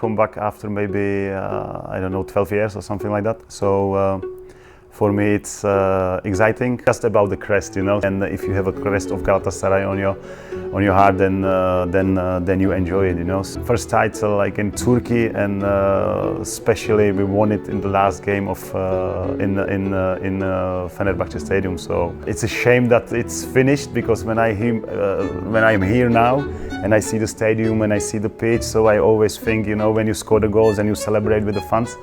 Come back after maybe, I don't know, 12 years or something like that. So for me it's exciting. Just about the crest, you know. And if you have a crest of Galatasaray on your heart, then you enjoy it, you know. First title like in Turkey, and especially we won it in the last game of in Fenerbahce Stadium. So it's a shame that it's finished, because when I'm here now and I see the stadium and I see the pitch, so I always think, you know, when you score the goals and you celebrate with the fans.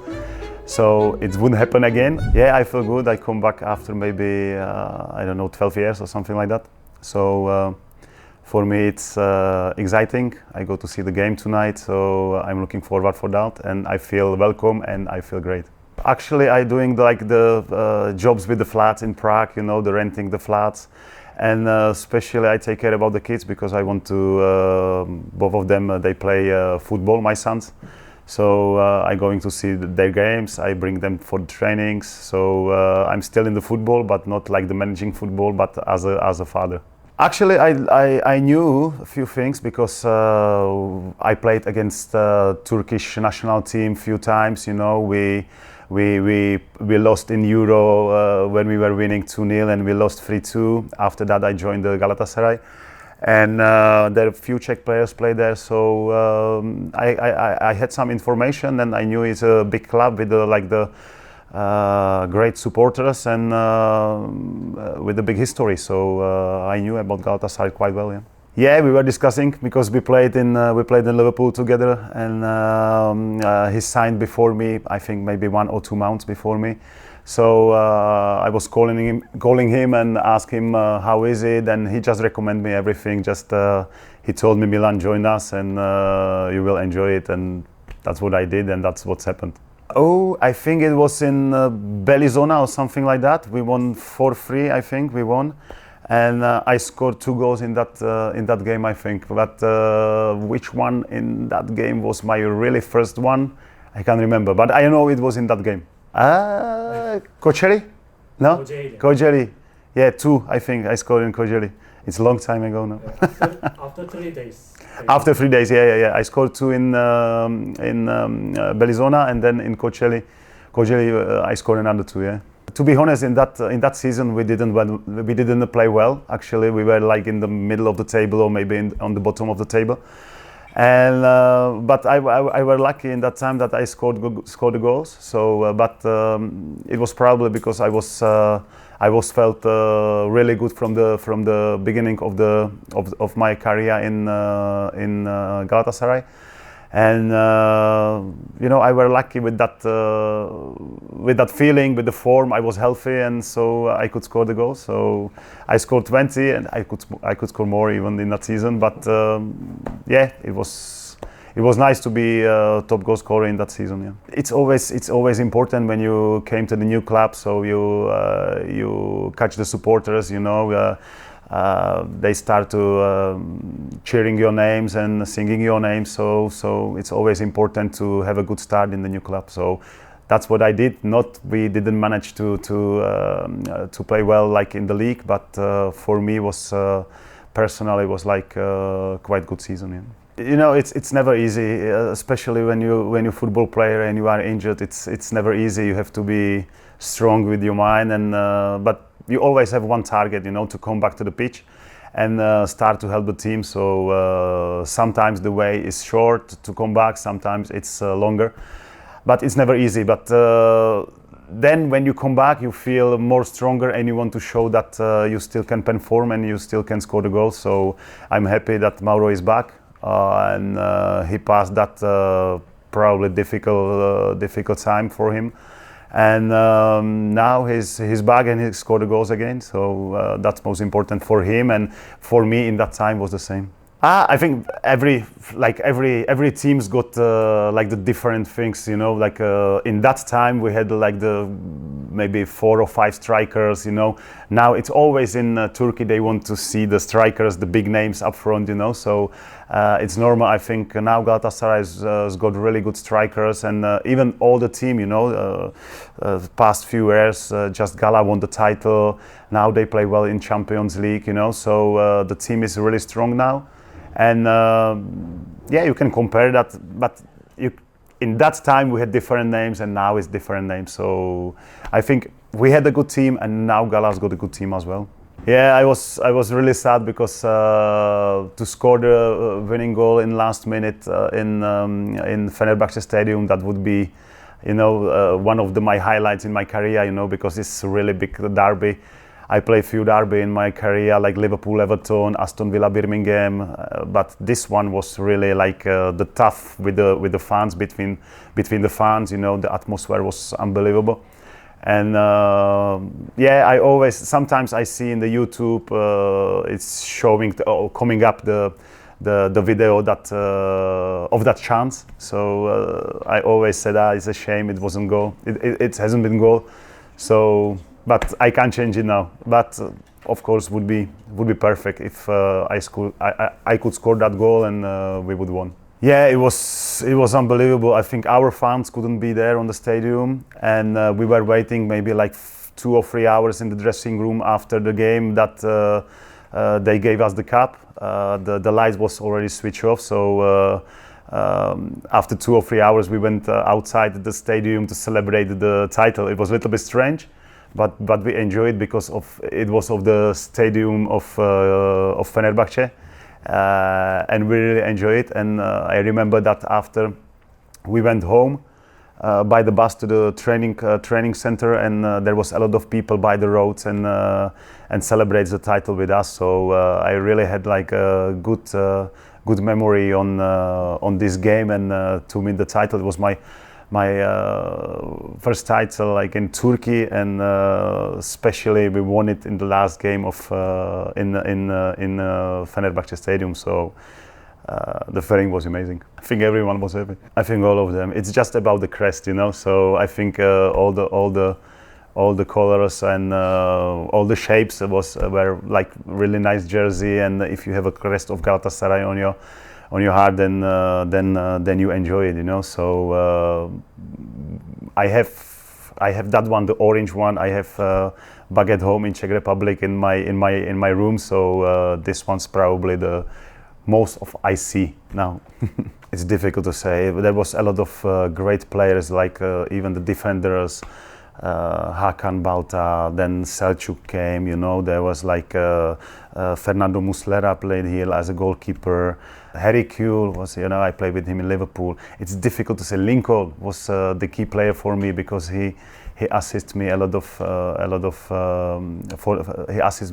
So it wouldn't happen again. Yeah, I feel good. I come back after maybe, I don't know, 12 years or something like that. So for me it's exciting. I go to see the game tonight, so I'm looking forward for that, and I feel welcome and I feel great. Actually, I'm doing the jobs with the flats in Prague, you know, the renting the flats. And especially I take care about the kids, because I want to, both of them, they play football, my sons. So I'm going to see their games, I bring them for the trainings. So I'm still in the football, but not like the managing football, but as a father. Actually, I knew a few things, because I played against Turkish national team a few times, you know. We lost in Euro when we were winning 2-0, and we lost 3-2. After that I joined the Galatasaray, and there are a few Czech players play there, so I had some information, and I knew it's a big club with the great supporters and with a big history, so I knew about Galatasaray quite well. Yeah. Yeah, we were discussing, because we played in Liverpool together, and he signed before me, I think maybe 1 or 2 months before me. So I was calling him and ask him how is it, and he just recommended me everything. Just he told me, Milan, join us, and you will enjoy it, and that's what I did, and that's what's happened. Oh, I think it was in Belizona or something like that. We won 4-3, I think we won. And I scored 2 goals in that game, I think. But which one in that game was my really first one, I can't remember. But I know it was in that game. Kocaeli? No? Kocaeli. Yeah, 2, I think I scored in Kocaeli. It's a long time ago now. After 3 days. After 3 days, yeah. I scored 2 in Belizona, and then in Kocaeli I scored another 2, yeah. To be honest, in that season we didn't play well. Actually, we were like in the middle of the table, or maybe on the bottom of the table. And but I were lucky in that time that I scored the goals. So, but it was probably because I was felt really good from the beginning of my career in Galatasaray. And you know, I were lucky with that feeling, with the form. I was healthy, and so I could score the goals. So I scored 20, and I could score more even in that season. But yeah, it was nice to be top goal scorer in that season. Yeah, it's always important when you came to the new club. So you catch the supporters, you know. They start to cheering your names and singing your names, so it's always important to have a good start in the new club. So that's what I did. We didn't manage to play well like in the league, but for me was personally was like quite good season. Yeah. You know, it's never easy, especially when you're a football player and you are injured. It's never easy. You have to be strong with your mind, and but you always have one target, you know, to come back to the pitch and start to help the team. So sometimes the way is short to come back, sometimes it's longer, but it's never easy. But then when you come back, you feel more stronger, and you want to show that you still can perform and you still can score the goals. So I'm happy that Mauro is back, and he passed that probably difficult time for him. And now he's back, and he scored the goals again. So that's most important for him, and for me in that time was the same. I think every team's got like the different things, you know. Like in that time we had like the maybe 4 or 5 strikers, you know. Now it's always in Turkey they want to see the strikers, the big names up front, you know. So it's normal. I think now Galatasaray has got really good strikers, and even all the team, you know. Past few years, just Gala won the title. Now they play well in Champions League, you know. So the team is really strong now. And yeah, you can compare that, but in that time we had different names, and now it's different names. So I think we had a good team, and now Gala's got a good team as well. Yeah, I was really sad because to score the winning goal in last minute in Fenerbahce Stadium, that would be, one of my highlights in my career, because it's a really big derby. I played few derby in my career, like Liverpool, Everton, Aston Villa, Birmingham, but this one was really like the tough with the fans, between the fans. The atmosphere was unbelievable. And I always, sometimes I see in the YouTube it's showing coming up the video that of that chance. So I always said, it's a shame it wasn't goal. It hasn't been goal. So, but I can't change it now. But of course, would be perfect if I could score that goal and we would won. Yeah, it was unbelievable. I think our fans couldn't be there on the stadium, and we were waiting maybe like 2 or 3 hours in the dressing room after the game that they gave us the cup. The light was already switched off, so after 2 or 3 hours we went outside the stadium to celebrate the title. It was a little bit strange, but we enjoyed because it was of the stadium of Fenerbahce. And we really enjoyed it. And I remember that after we went home by the bus to the training center, and there was a lot of people by the roads and celebrates the title with us. So I really had like a good memory on this game, and to win the title. It was my first title like in Turkey, and especially we won it in the last game of in Fenerbahce Stadium. So the feeling was amazing. I think everyone was happy. I think all of them. It's just about the crest, So I think all the colors and all the shapes were like really nice jersey. And if you have a crest of Galatasaray on your heart, then you enjoy it, So I have that one, the orange one. I have back at home in Czech Republic in my room. So this one's probably the most of I see now. It's difficult to say. There was a lot of great players, like even the defenders. Hakan Balta, then Selçuk came, there was like Fernando Muslera played here as a goalkeeper. Harry Kewell was, I played with him in Liverpool. It's difficult to say. Lincoln was the key player for me because he assists me he assists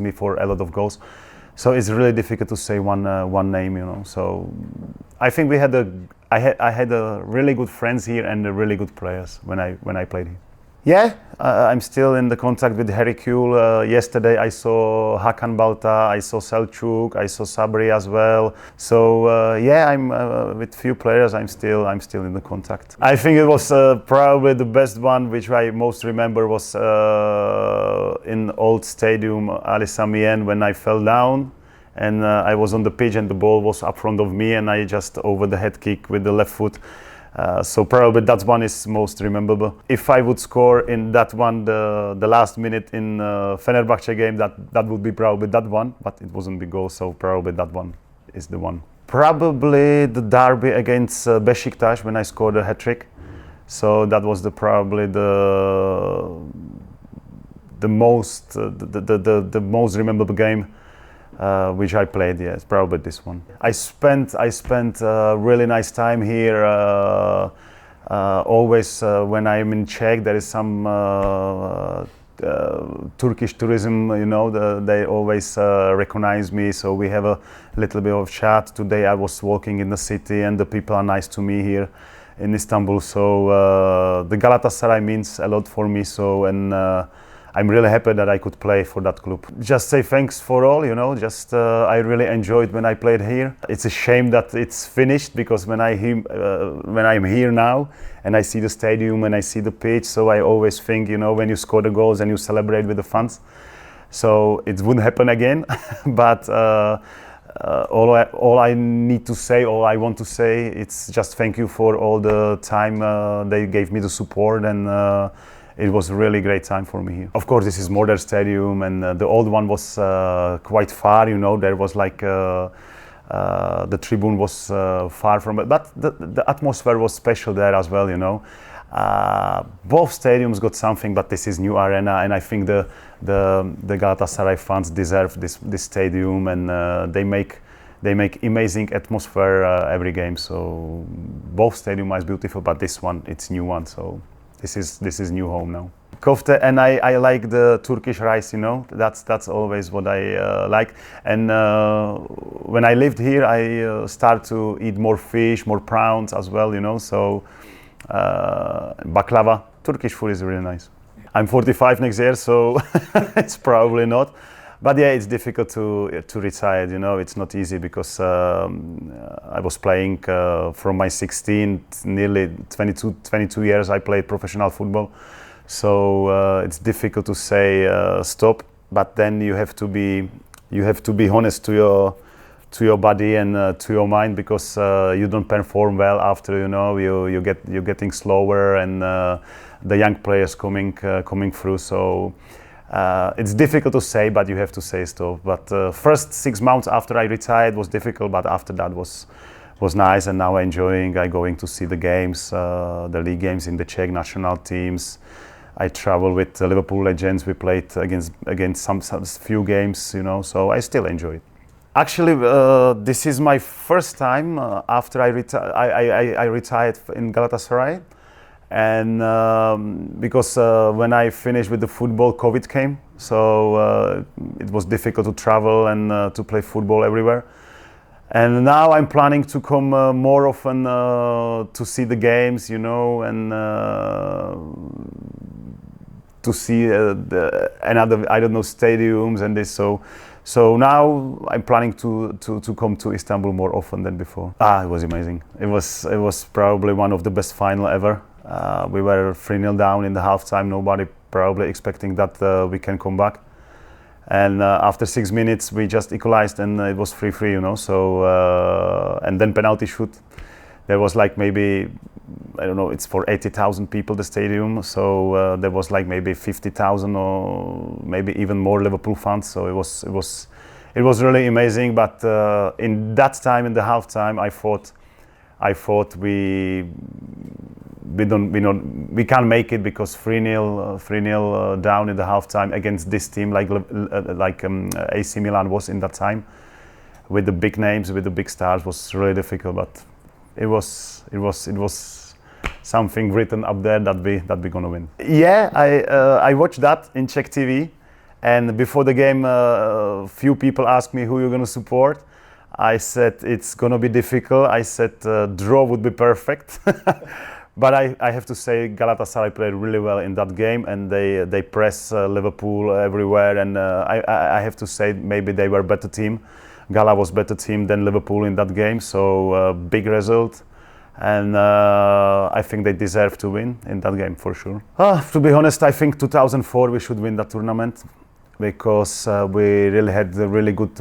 me for a lot of goals. So it's really difficult to say one name, So I think I had a really good friends here and really good players when I played here. Yeah, I'm still in the contact with Harry Kewell. Yesterday I saw Hakan Balta, I saw Selçuk, I saw Sabri as well. So I'm with few players. I'm still in the contact. I think it was probably the best one, which I most remember, was in old stadium Ali Sami Yen, when I fell down. And I was on the pitch and the ball was up front of me, and I just over the head kick with the left foot. So probably that one is most rememberable. If I would score in that one, the last minute in Fenerbahce game, that would be probably that one, but it wasn't the goal, so probably that one is the one. Probably the derby against Beşiktaş, when I scored a hat-trick. So that was probably the most rememberable game which I played. Yes, probably this one. I spent a really nice time here. Always when I'm in Czech, there is some Turkish tourism. They always recognize me. So we have a little bit of chat. Today I was walking in the city, and the people are nice to me here in Istanbul. So the Galatasaray means a lot for me. So I'm really happy that I could play for that club. Just say thanks for all, I really enjoyed when I played here. It's a shame that it's finished, because when I'm here now and I see the stadium and I see the pitch, so I always think, when you score the goals and you celebrate with the fans, so it wouldn't happen again. But all I need to say, all I want to say, it's just thank you for all the time they gave me, the support, and it was a really great time for me here. Of course, this is modern stadium, and the old one was quite far. There was like The tribune was far from it, but the atmosphere was special there as well, you know. Both stadiums got something, but this is new arena, and I think the Galatasaray fans deserve this stadium, and they make amazing atmosphere every game. So both stadium is beautiful, but this one, it's new one. So this is new home now. Kofte, and I like the Turkish rice, you know. That's always what I like. And when I lived here, I start to eat more fish, more prawns as well, you know. So baklava, Turkish food is really nice. I'm 45 next year, so it's probably not. But yeah, it's difficult to retire, you know. It's not easy because I was playing from my 16, nearly 22 years I played professional football. So it's difficult to say stop, but then you have to be honest to your body and to your mind, because you don't perform well after, you know, you're getting slower, and the young players coming through. So it's difficult to say, but you have to say stop. But first 6 months after I retired was difficult, but after that was nice, and now I'm enjoying. I'm going to see the games, the league games in the Czech national teams. I travel with Liverpool legends. We played against some few games, you know. So I still enjoy it. Actually, this is my first time after I retired in Galatasaray, and because when I finished with the football, COVID came, so it was difficult to travel and to play football everywhere. And now I'm planning to come more often to see the games, you know, and to see another, I don't know, stadiums and this. So now I'm planning to come to Istanbul more often than before. It was amazing. It was probably one of the best final ever. We were 3-0 down in the halftime. Nobody probably expecting that we can come back. And after 6 minutes, we just equalized, and it was 3-3, you know. So and then penalty shoot. There was like maybe, I don't know, it's for 80,000 people, the stadium. So there was like maybe 50,000 or maybe even more Liverpool fans. So it was really amazing. But in that time, in the halftime, I thought we can't make it, because 3-0 down in the halftime against this team like AC Milan was in that time, with the big names, with the big stars, was really difficult. But it was something written up there that we're gonna win. Yeah, I watched that in Czech TV, and before the game, few people asked me who you're gonna support. I said it's gonna be difficult. I said draw would be perfect. But I have to say Galatasaray played really well in that game, and they press Liverpool everywhere, and I have to say maybe they were better team. Gala was better team than Liverpool in that game, so big result, and I think they deserve to win in that game for sure. To be honest, I think 2004 we should win that tournament, because we really had a really good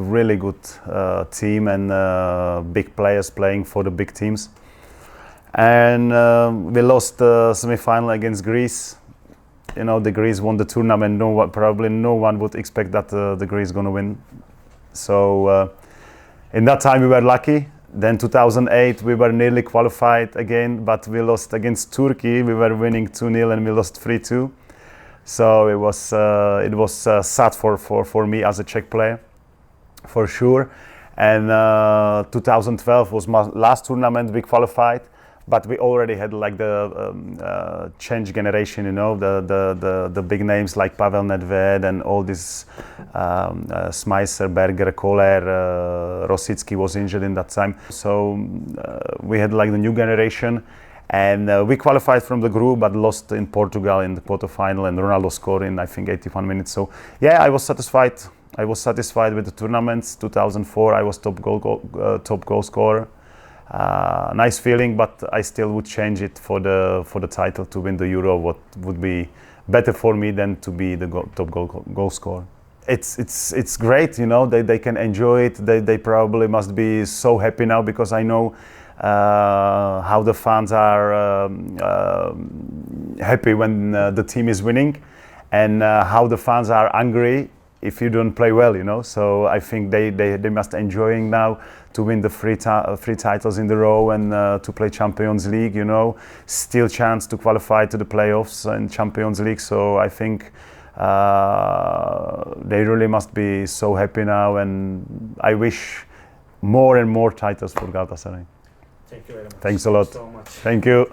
team and big players playing for the big teams. And we lost the semi-final against Greece. You know, the Greece won the tournament. Probably no one would expect that the Greece gonna win. So in that time we were lucky. Then 2008 we were nearly qualified again, but we lost against Turkey. We were winning 2-0 and we lost 3-2. So it was sad for me as a Czech player, for sure. And 2012 was my last tournament we qualified. But we already had like the change generation, you know, the big names like Pavel Nedved and all this Smyser, Berger, Goller, Rosicki was injured in that time. So we had like the new generation, and we qualified from the group, but lost in Portugal in the quarterfinal, and Ronaldo scored in, I think, 81 minutes. So yeah, I was satisfied. I was satisfied with the tournaments. 2004, I was top goal scorer. Nice feeling, but I still would change it for the title, to win the Euro. What would be better for me than to be the top goal scorer. It's great, you know. They can enjoy it. They probably must be so happy now, because I know how the fans are happy when the team is winning, and how the fans are angry if you don't play well, you know. So I think they must enjoying now to win the three titles in the row and to play Champions League, you know. Still chance to qualify to the playoffs in Champions League. So I think they really must be so happy now, and I wish more and more titles for Galatasaray. Thank you very much. Thanks a lot. So much. Thank you.